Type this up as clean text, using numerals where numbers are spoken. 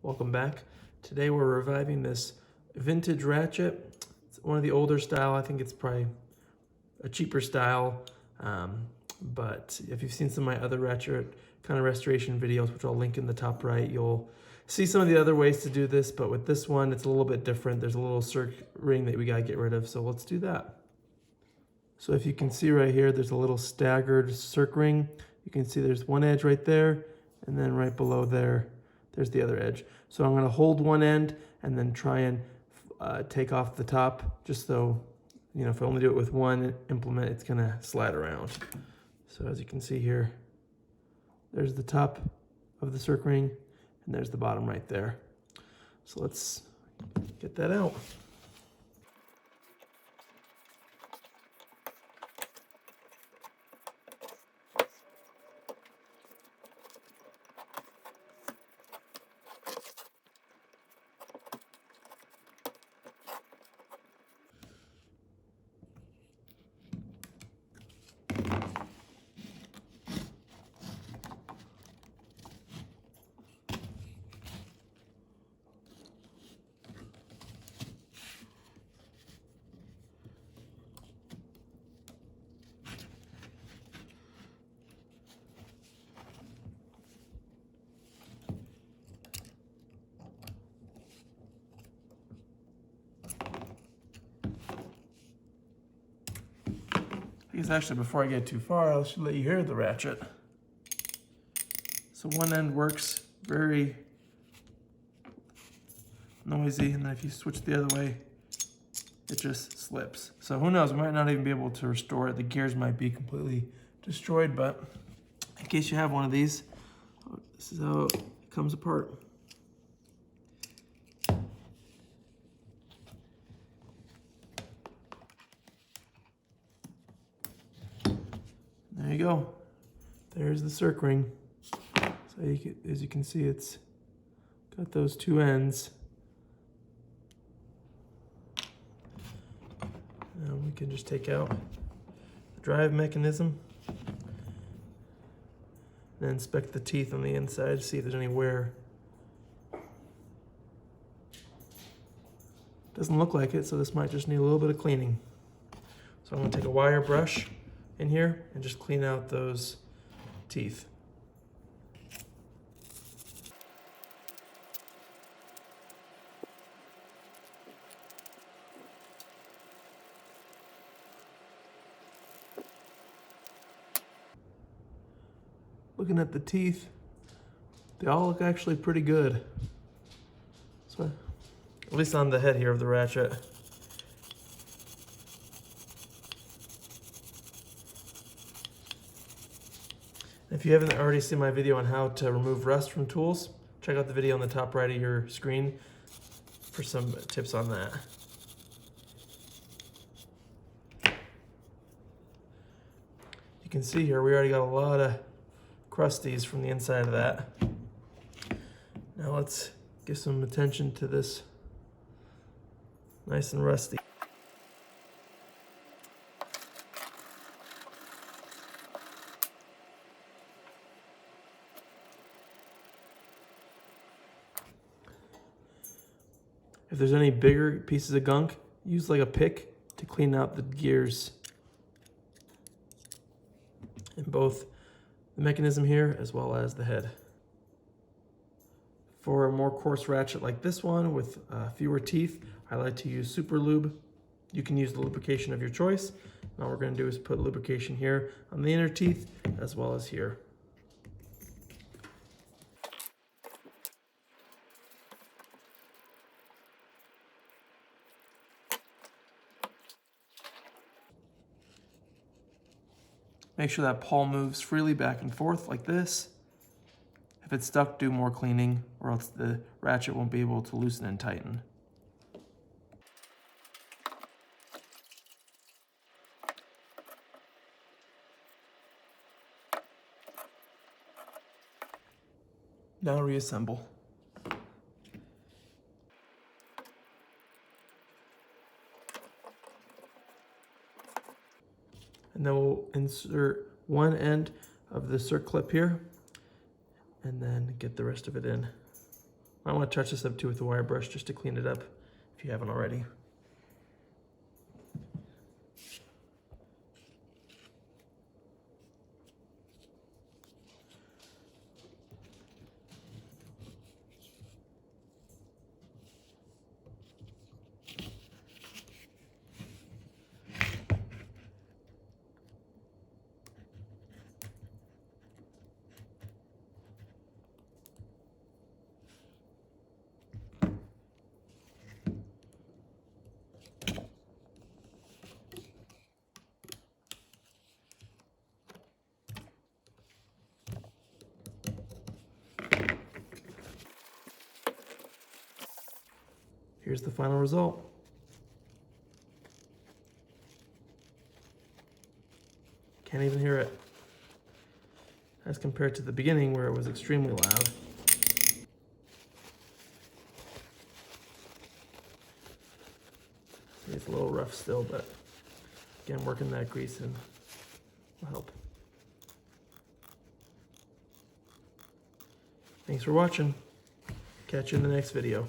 Welcome back. Today we're reviving this vintage Ratchet. It's one of the older style. I think it's probably a cheaper style. But if you've seen some of my other Ratchet kind of restoration videos, which I'll link in the top right, you'll see some of the other ways to do this. But with this one, it's a little bit different. There's a little circ ring that we gotta get rid of. So let's do that. So if you can see right here, there's a little staggered circ ring. You can see there's one edge right there, and then right below there, there's the other edge. So I'm gonna hold one end and then try and take off the top, just so, you know, if I only do it with one implement, it's gonna slide around. So as you can see here, there's the top of the circ ring, and there's the bottom right there. So let's get that out. I guess actually before I get too far, I should let you hear the ratchet. So one end works very noisy, and then if you switch the other way, it just slips. So who knows, we might not even be able to restore it. The gears might be completely destroyed, but in case you have one of these, this is how it comes apart. There you go. There's the circ ring. So as you can see, it's got those two ends. Now we can just take out the drive mechanism and inspect the teeth on the inside to see if there's any wear. Doesn't look like it, so this might just need a little bit of cleaning. So I'm gonna take a wire brush in here and just clean out those teeth. Looking at the teeth, they all look actually pretty good. So, at least on the head here of the Ratchet. If you haven't already seen my video on how to remove rust from tools, check out the video on the top right of your screen for some tips on that. You can see here we already got a lot of crusties from the inside of that. Now let's give some attention to this nice and rusty. If there's any bigger pieces of gunk, use like a pick to clean out the gears in both the mechanism here as well as the head. For a more coarse ratchet like this one with fewer teeth, I like to use super lube. You can use the lubrication of your choice. All we're going to do is put lubrication here on the inner teeth as well as here. Make sure that pawl moves freely back and forth like this. If it's stuck, do more cleaning, or else the ratchet won't be able to loosen and tighten. Now reassemble. And then we'll insert one end of the circ clip here and then get the rest of it in. I want to touch this up too with the wire brush just to clean it up if you haven't already. Here's the final result. Can't even hear it. As compared to the beginning where it was extremely loud. It's a little rough still, but again, working that grease in will help. Thanks for watching. Catch you in the next video.